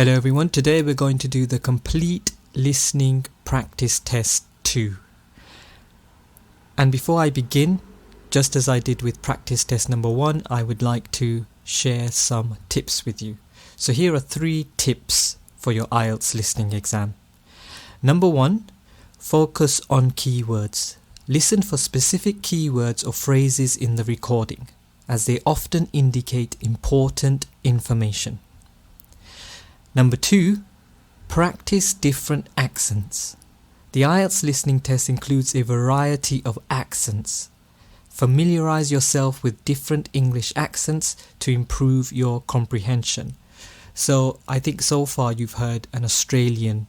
Hello everyone, today we're going to do the Complete Listening Practice Test 2. And before I begin, just as I did with practice test number 1, I would like to share some tips with you. So here are 3 tips for your IELTS listening exam. Number 1, focus on keywords. Listen for specific keywords or phrases in the recording, as they often indicate important information. Number 2, practice different accents. The IELTS listening test includes a variety of accents. Familiarize yourself with different English accents to improve your comprehension. So I think so far you've heard an Australian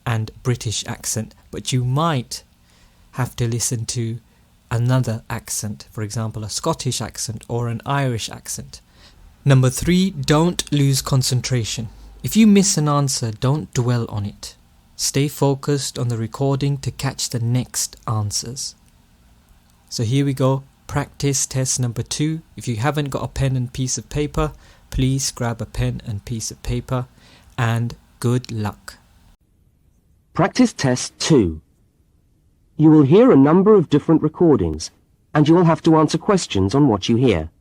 and British accent, but you might have to listen to another accent, for example a Scottish accent or an Irish accent. Number 3, don't lose concentration. If you miss an answer, don't dwell on it. Stay focused on the recording to catch the next answers. So here we go, practice test number 2. If you haven't got a pen and piece of paper, please grab a pen and piece of paper, and good luck. Practice test 2. You will hear a number of different recordings, and you will have to answer questions on what you hear.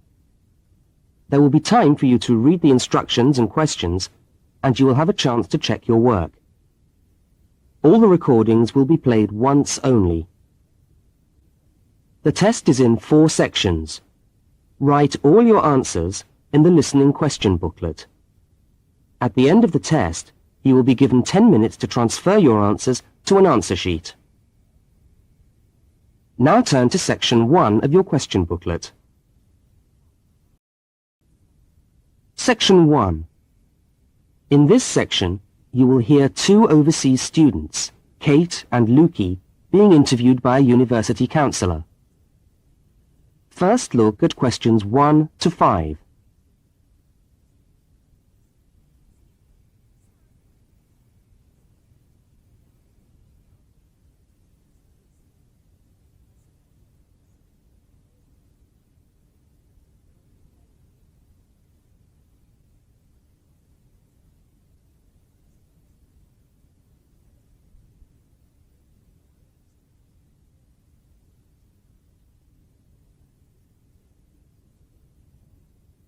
There will be time for you to read the instructions and questions, and you will have a chance to check your work. All the recordings will be played once only. The test is in 4 sections. Write all your answers in the listening question booklet. At the end of the test, you will be given 10 minutes to transfer your answers to an answer sheet. Now turn to section 1 of your question booklet. Section 1. In this section, you will hear 2 overseas students, Kate and Lukey, being interviewed by a university counsellor. First look at questions 1 to 5.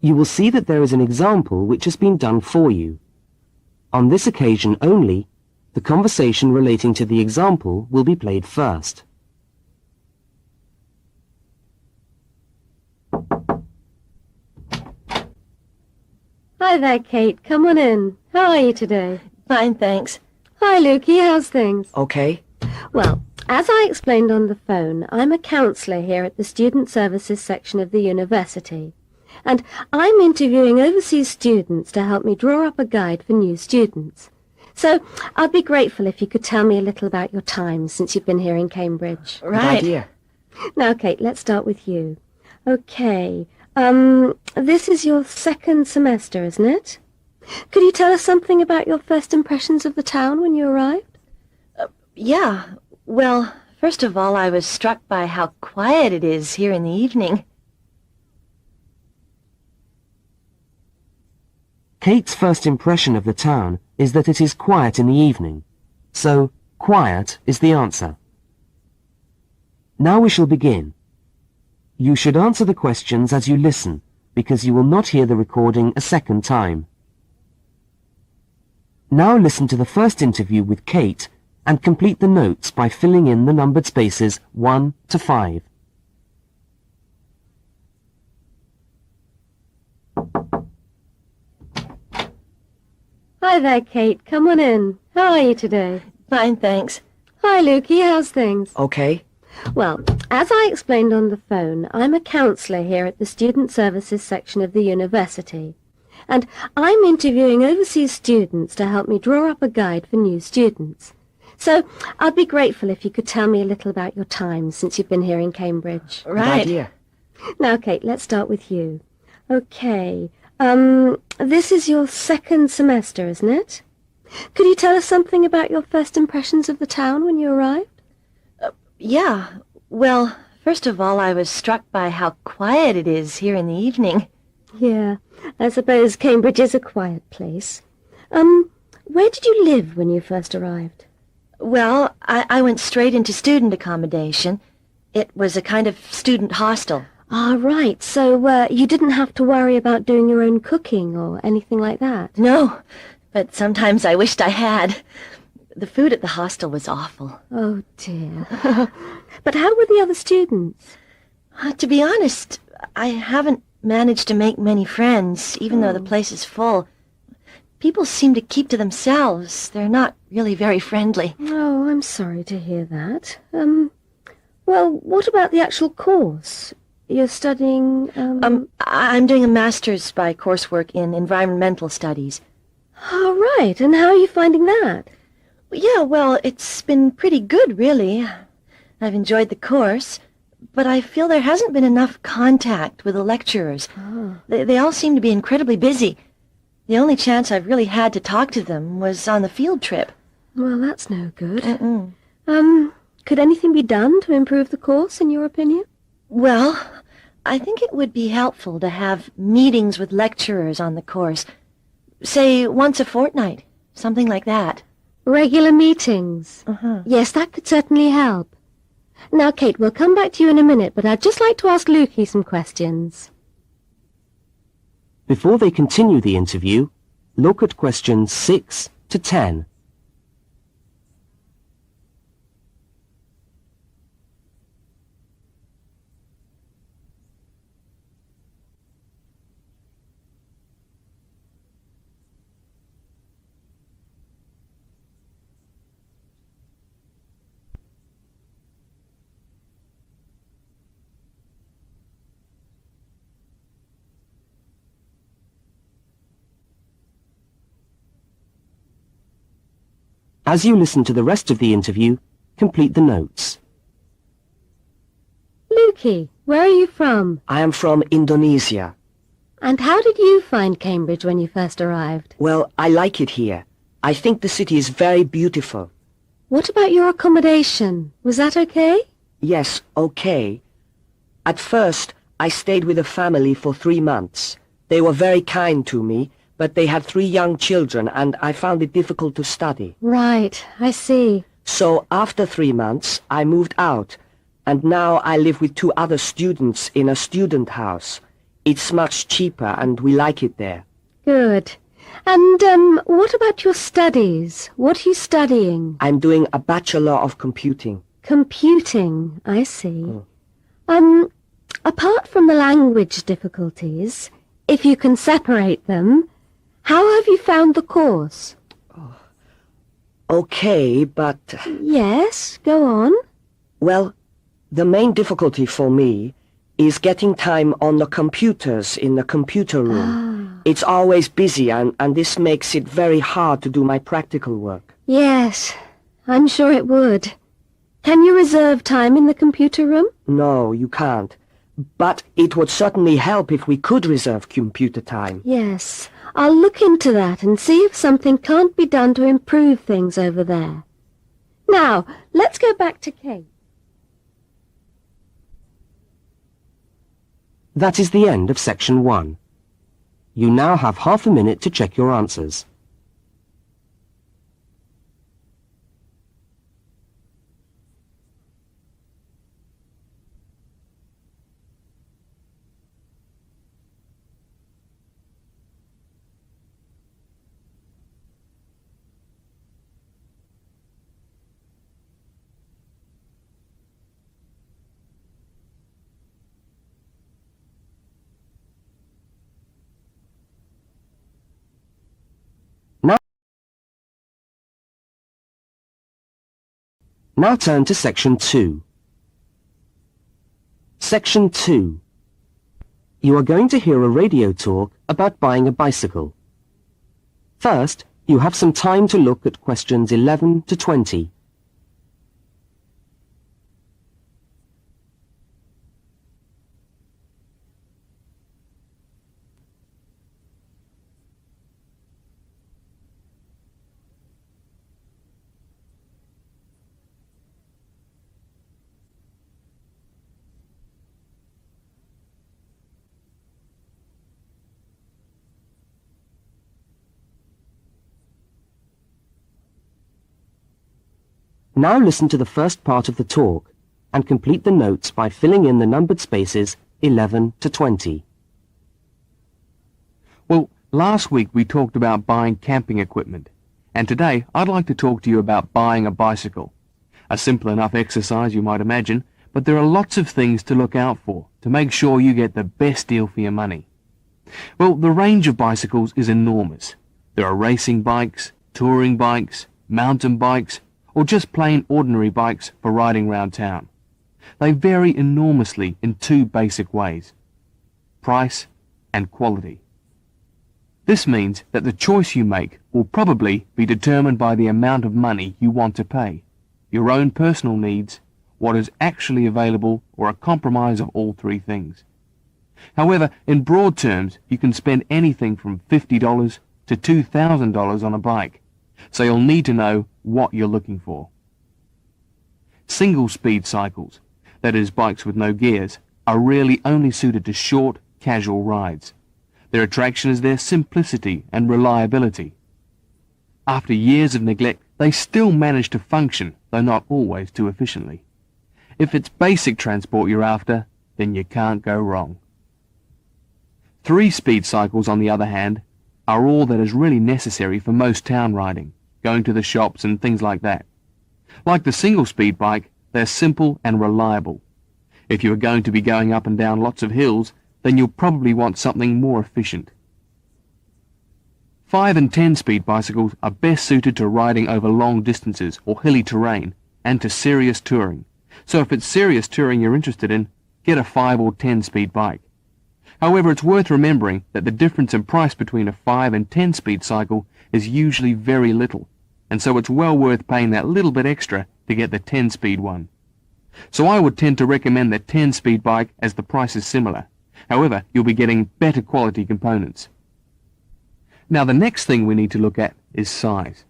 You will see that there is an example which has been done for you. On this occasion only, the conversation relating to the example will be played first. Hi there, Kate. Come on in. How are you today? Fine, thanks. Hi, Lukey. How's things? Okay. Well, as I explained on the phone, I'm a counsellor here at the Student Services section of the university. And I'm interviewing overseas students to help me draw up a guide for new students. So I'd be grateful if you could tell me a little about your time since you've been here in Cambridge. Right. Good idea. Now, Kate, let's start with you. Okay, this is your 2nd semester, isn't it? Could you tell us something about your first impressions of the town when you arrived? Yeah. Well, first of all, I was struck by how quiet it is here in the evening. Kate's first impression of the town is that it is quiet in the evening, so quiet is the answer. Now we shall begin. You should answer the questions as you listen, because you will not hear the recording a second time. Now listen to the first interview with Kate and complete the notes by filling in the numbered spaces 1 to 5. Hi there, Kate. Come on in. How are you today? Fine, thanks. Hi, Lukey. How's things? Okay. Well, as I explained on the phone, I'm a counsellor here at the Student Services section of the university. And I'm interviewing overseas students to help me draw up a guide for new students. So I'd be grateful if you could tell me a little about your time since you've been here in Cambridge. Right. Good idea. Now, Kate, let's start with you. Okay, this is your 2nd semester, isn't it? Could you tell us something about your first impressions of the town when you arrived? Yeah. Well, first of all, I was struck by how quiet it is here in the evening. Yeah, I suppose Cambridge is a quiet place. Where did you live when you first arrived? Well, I went straight into student accommodation. It was a kind of student hostel. Ah, right. So, you didn't have to worry about doing your own cooking or anything like that? No, but sometimes I wished I had. The food at the hostel was awful. Oh, dear. But how were the other students? To be honest, I haven't managed to make many friends, even though the place is full. People seem to keep to themselves. They're not really very friendly. Oh, I'm sorry to hear that. Well, what about the actual course? You're studying, I'm doing a master's by coursework in environmental studies. Oh, right. And how are you finding that? Yeah, well, it's been pretty good, really. I've enjoyed the course, but I feel there hasn't been enough contact with the lecturers. Oh. They all seem to be incredibly busy. The only chance I've really had to talk to them was on the field trip. Well, that's no good. Could anything be done to improve the course, in your opinion? Well, I think it would be helpful to have meetings with lecturers on the course. Say, once a fortnight, something like that. Regular meetings? Yes, that could certainly help. Now, Kate, we'll come back to you in a minute, but I'd just like to ask Lukey some questions. Before they continue the interview, look at questions 6 to 10. As you listen to the rest of the interview, complete the notes. Lukey, where are you from? I am from Indonesia. And how did you find Cambridge when you first arrived? Well, I like it here. I think the city is very beautiful. What about your accommodation? Was that okay? Yes, okay. At first, I stayed with a family for 3 months. They were very kind to me, but they had 3 young children and I found it difficult to study. Right, I see. So after 3 months, I moved out, and now I live with 2 other students in a student house. It's much cheaper and we like it there. Good. And, what about your studies? What are you studying? I'm doing a Bachelor of Computing. Computing, I see. Apart from the language difficulties, if you can separate them, how have you found the course? Okay, but... Yes, go on. Well, the main difficulty for me is getting time on the computers in the computer room. It's always busy and this makes it very hard to do my practical work. Yes, I'm sure it would. Can you reserve time in the computer room? No, you can't. But it would certainly help if we could reserve computer time. Yes, I'll look into that and see if something can't be done to improve things over there. Now, let's go back to Kate. That is the end of section 1. You now have half a minute to check your answers. Now turn to section 2. Section 2. You are going to hear a radio talk about buying a bicycle. First, you have some time to look at questions 11 to 20. Now listen to the first part of the talk and complete the notes by filling in the numbered spaces 11 to 20. Well, last week we talked about buying camping equipment, and today I'd like to talk to you about buying a bicycle. A simple enough exercise, you might imagine, but there are lots of things to look out for to make sure you get the best deal for your money. Well, the range of bicycles is enormous. There are racing bikes, touring bikes, mountain bikes, or just plain ordinary bikes for riding round town. They vary enormously in two basic ways: price and quality. This means that the choice you make will probably be determined by the amount of money you want to pay, your own personal needs, what is actually available, or a compromise of all three things. However, in broad terms, you can spend anything from $50 to $2,000 on a bike, so you'll need to know what you're looking for. Single-speed cycles, that is bikes with no gears, are really only suited to short, casual rides. Their attraction is their simplicity and reliability. After years of neglect, they still manage to function, though not always too efficiently. If it's basic transport you're after, then you can't go wrong. Three-speed cycles, on the other hand, are all that is really necessary for most town riding, going to the shops and things like that. Like the single-speed bike, they're simple and reliable. If you are going to be going up and down lots of hills, then you'll probably want something more efficient. 5 and 10-speed bicycles are best suited to riding over long distances or hilly terrain and to serious touring. So if it's serious touring you're interested in, get a 5 or 10-speed bike. However, it's worth remembering that the difference in price between a 5 and 10-speed cycle is usually very little, and so it's well worth paying that little bit extra to get the 10-speed one. So I would tend to recommend the 10-speed bike as the price is similar. However, you'll be getting better quality components. Now the next thing we need to look at is size.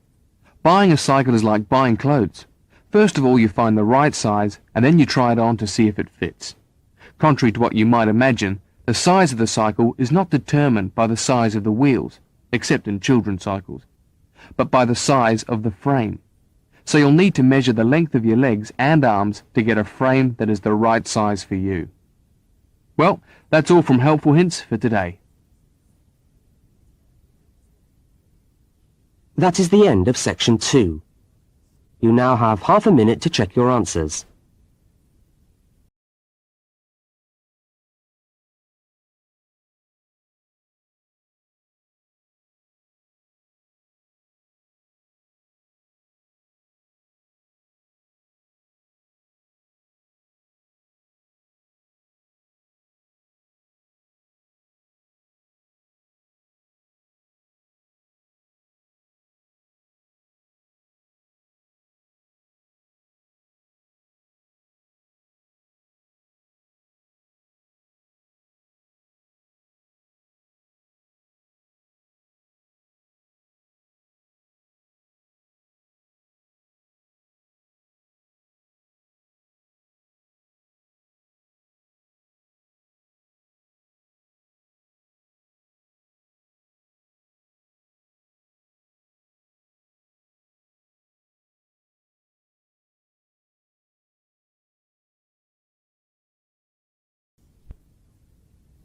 Buying a cycle is like buying clothes. First of all, you find the right size and then you try it on to see if it fits. Contrary to what you might imagine, the size of the cycle is not determined by the size of the wheels, except in children's cycles, but by the size of the frame. So you'll need to measure the length of your legs and arms to get a frame that is the right size for you. Well, that's all from Helpful Hints for today. That is the end of section 2. You now have half a minute to check your answers.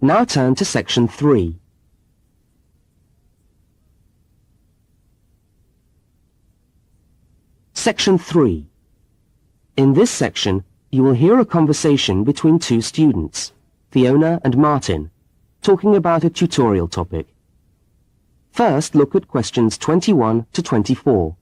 Now turn to section 3. Section 3. In this section, you will hear a conversation between two students, Fiona and Martin, talking about a tutorial topic. First, look at questions 21 to 24.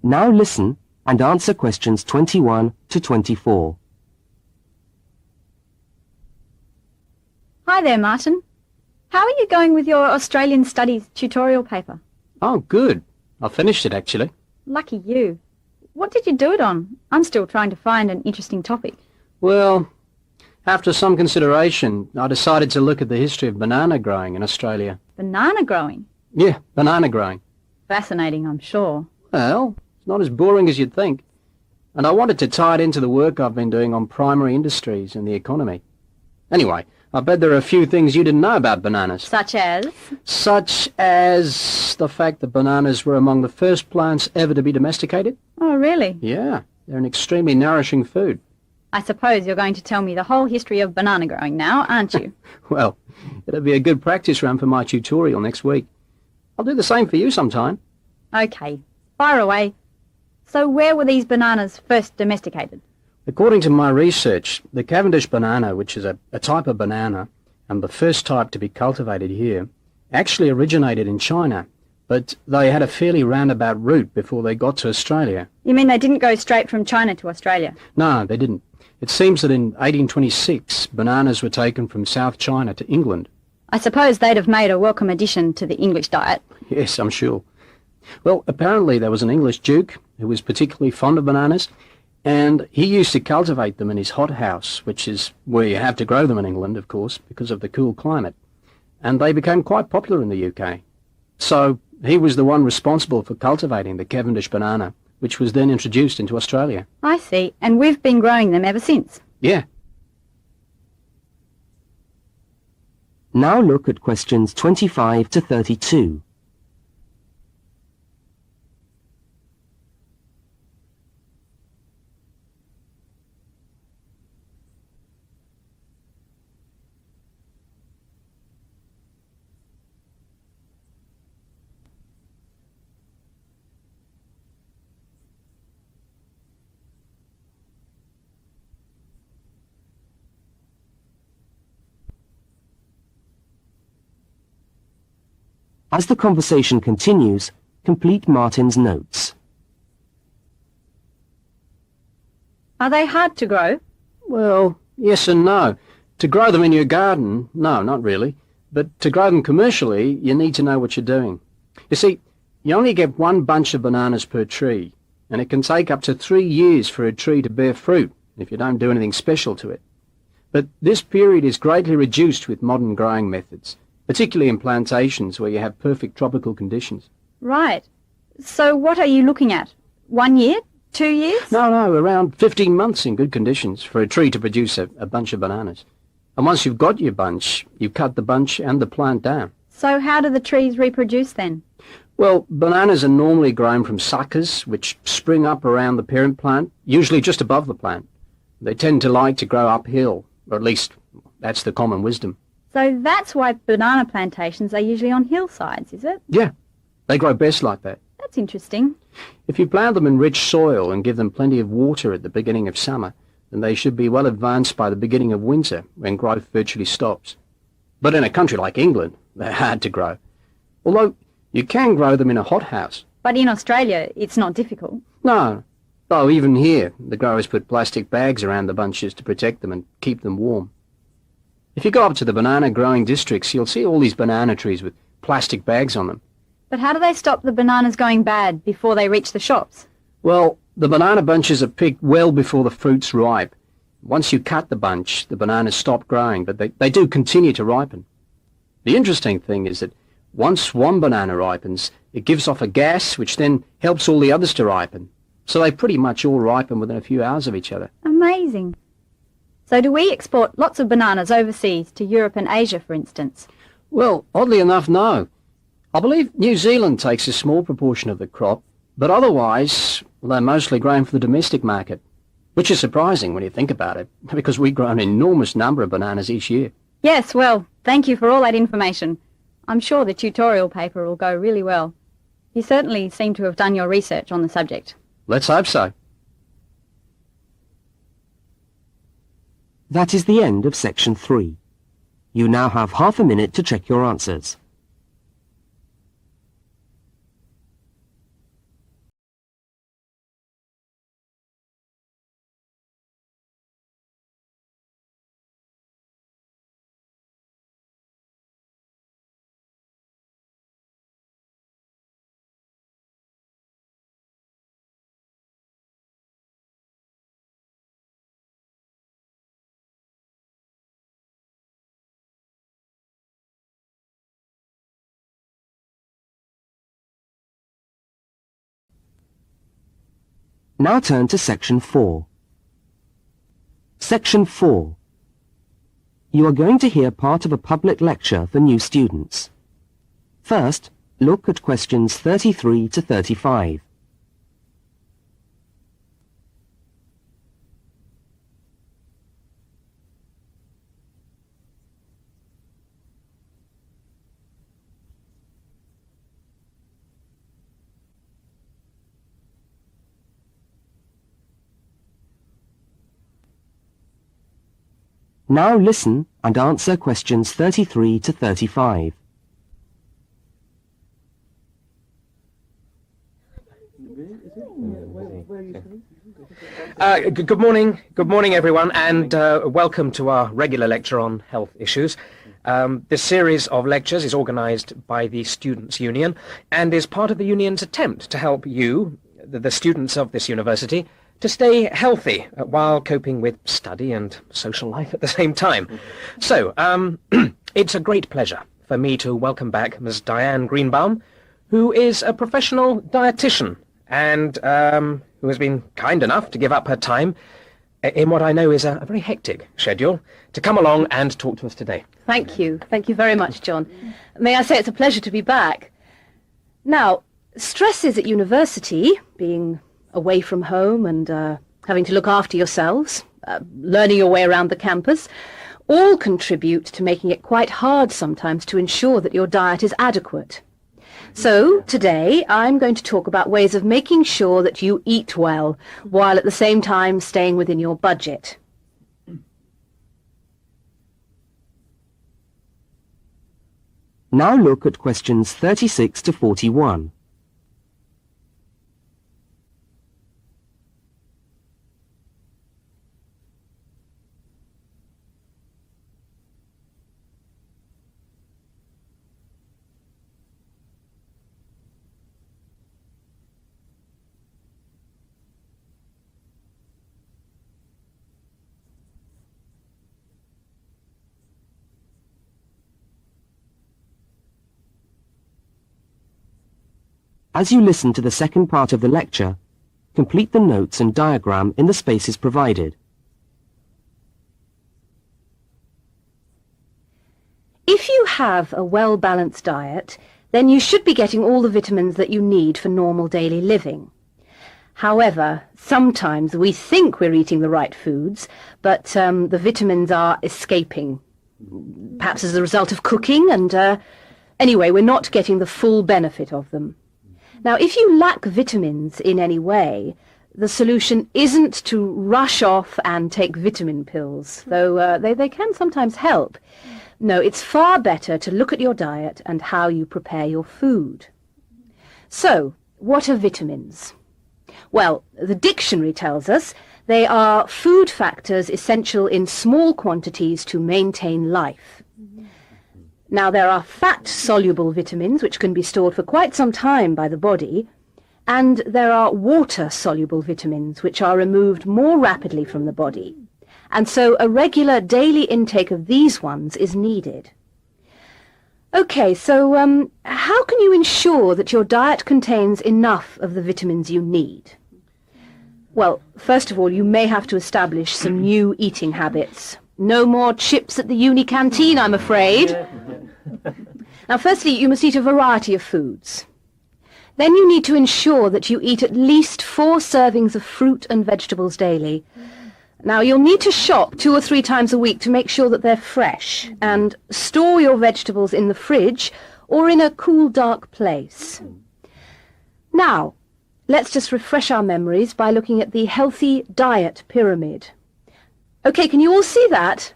Now listen and answer questions 21 to 24. Hi there, Martin. How are you going with your Australian Studies tutorial paper? Oh, good. I finished it, actually. Lucky you. What did you do it on? I'm still trying to find an interesting topic. Well, after some consideration, I decided to look at the history of banana growing in Australia. Banana growing? Yeah, banana growing. Fascinating, I'm sure. Well, it's not as boring as you'd think. And I wanted to tie it into the work I've been doing on primary industries and the economy. Anyway, I bet there are a few things you didn't know about bananas. Such as? Such as the fact that bananas were among the first plants ever to be domesticated. Oh, really? Yeah, they're an extremely nourishing food. I suppose you're going to tell me the whole history of banana growing now, aren't you? Well, it'll be a good practice run for my tutorial next week. I'll do the same for you sometime. Okay, fire away. So where were these bananas first domesticated? According to my research, the Cavendish banana, which is a type of banana, and the first type to be cultivated here, actually originated in China, but they had a fairly roundabout route before they got to Australia. You mean they didn't go straight from China to Australia? No, they didn't. It seems that in 1826, bananas were taken from South China to England. I suppose they'd have made a welcome addition to the English diet. Yes, I'm sure. Well, apparently there was an English duke who was particularly fond of bananas, and he used to cultivate them in his hothouse, which is where you have to grow them in England, of course, because of the cool climate. And they became quite popular in the UK. So he was the one responsible for cultivating the Cavendish banana, which was then introduced into Australia. I see, and we've been growing them ever since. Yeah. Now look at questions 25 to 32. As the conversation continues, complete Martin's notes. Are they hard to grow? Well, yes and no. To grow them in your garden, no, not really. But to grow them commercially, you need to know what you're doing. You see, you only get one bunch of bananas per tree, and it can take up to 3 years for a tree to bear fruit if you don't do anything special to it. But this period is greatly reduced with modern growing methods, particularly in plantations where you have perfect tropical conditions. Right. So what are you looking at? 1 year? 2 years? No, around 15 months in good conditions for a tree to produce a bunch of bananas. And once you've got your bunch, you cut the bunch and the plant down. So how do the trees reproduce then? Well, bananas are normally grown from suckers, which spring up around the parent plant, usually just above the plant. They tend to like to grow uphill, or at least that's the common wisdom. So that's why banana plantations are usually on hillsides, is it? Yeah, they grow best like that. That's interesting. If you plant them in rich soil and give them plenty of water at the beginning of summer, then they should be well advanced by the beginning of winter, when growth virtually stops. But in a country like England, they're hard to grow. Although you can grow them in a hothouse. But in Australia, it's not difficult. No, though even here, the growers put plastic bags around the bunches to protect them and keep them warm. If you go up to the banana growing districts, you'll see all these banana trees with plastic bags on them. But how do they stop the bananas going bad before they reach the shops? Well, the banana bunches are picked well before the fruit's ripe. Once you cut the bunch, the bananas stop growing, but they do continue to ripen. The interesting thing is that once one banana ripens, it gives off a gas which then helps all the others to ripen. So they pretty much all ripen within a few hours of each other. Amazing. So do we export lots of bananas overseas to Europe and Asia, for instance? Well, oddly enough, no. I believe New Zealand takes a small proportion of the crop, but otherwise they're mostly grown for the domestic market, which is surprising when you think about it, because we grow an enormous number of bananas each year. Yes, well, thank you for all that information. I'm sure the tutorial paper will go really well. You certainly seem to have done your research on the subject. Let's hope so. That is the end of section 3. You now have half a minute to check your answers. Now turn to Section 4. Section 4. You are going to hear part of a public lecture for new students. First, look at questions 33 to 35. Now listen and answer questions 33 to 35. Good morning everyone, and welcome to our regular lecture on health issues. This series of lectures is organised by the Students' Union and is part of the Union's attempt to help you, the students of this university, to stay healthy while coping with study and social life at the same time. So, it's a great pleasure for me to welcome back Ms. Diane Greenbaum, who is a professional dietitian and who has been kind enough to give up her time in what I know is a very hectic schedule to come along and talk to us today. Thank you. Thank you very much, John. May I say it's a pleasure to be back. Now, stresses at university, being away from home and having to look after yourselves, learning your way around the campus, all contribute to making it quite hard sometimes to ensure that your diet is adequate. So, today, I'm going to talk about ways of making sure that you eat well, while at the same time staying within your budget. Now look at questions 36 to 41. As you listen to the second part of the lecture, complete the notes and diagram in the spaces provided. If you have a well-balanced diet, then you should be getting all the vitamins that you need for normal daily living. However, sometimes we think we're eating the right foods, but the vitamins are escaping, perhaps as a result of cooking, and anyway, we're not getting the full benefit of them. Now, if you lack vitamins in any way, the solution isn't to rush off and take vitamin pills, though they can sometimes help. No, it's far better to look at your diet and how you prepare your food. So, what are vitamins? Well, the dictionary tells us they are food factors essential in small quantities to maintain life. Now, there are fat-soluble vitamins, which can be stored for quite some time by the body, and there are water-soluble vitamins, which are removed more rapidly from the body. And so a regular daily intake of these ones is needed. Okay, so how can you ensure that your diet contains enough of the vitamins you need? Well, first of all, you may have to establish some new eating habits. No more chips at the uni canteen, I'm afraid. Now, firstly, you must eat a variety of foods. Then you need to ensure that you eat at least 4 servings of fruit and vegetables daily. Now, you'll need to shop 2 or 3 times a week to make sure that they're fresh, and store your vegetables in the fridge or in a cool, dark place. Now, let's just refresh our memories by looking at the healthy diet pyramid. Okay, can you all see that?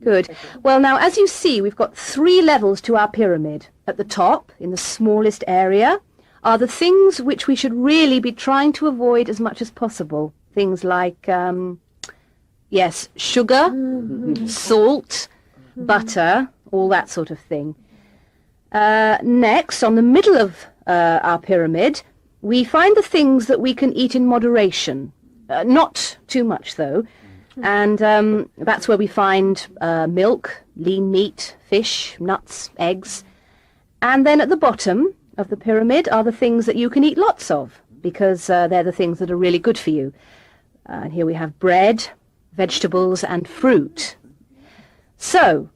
Good. Well, now, as you see, we've got 3 levels to our pyramid. At the top, in the smallest area, are the things which we should really be trying to avoid as much as possible. Things like, yes, sugar, salt, butter, all that sort of thing. Next, on the middle of our pyramid, we find the things that we can eat in moderation. Not too much, though. And that's where we find milk, lean meat, fish, nuts, eggs. And then at the bottom of the pyramid are the things that you can eat lots of. because they're the things that are really good for you. And here we have bread, vegetables and fruit. So,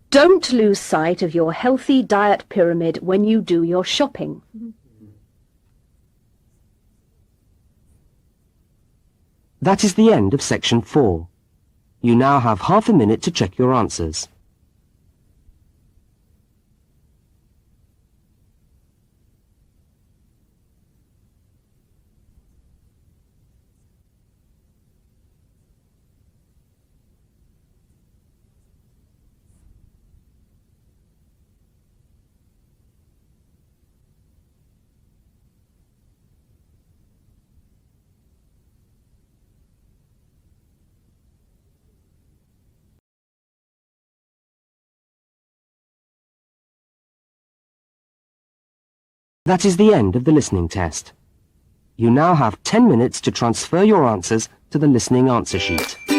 don't lose sight of your healthy diet pyramid when you do your shopping. That is the end of section 4. You now have half a minute to check your answers. That is the end of the listening test. You now have 10 minutes to transfer your answers to the listening answer sheet.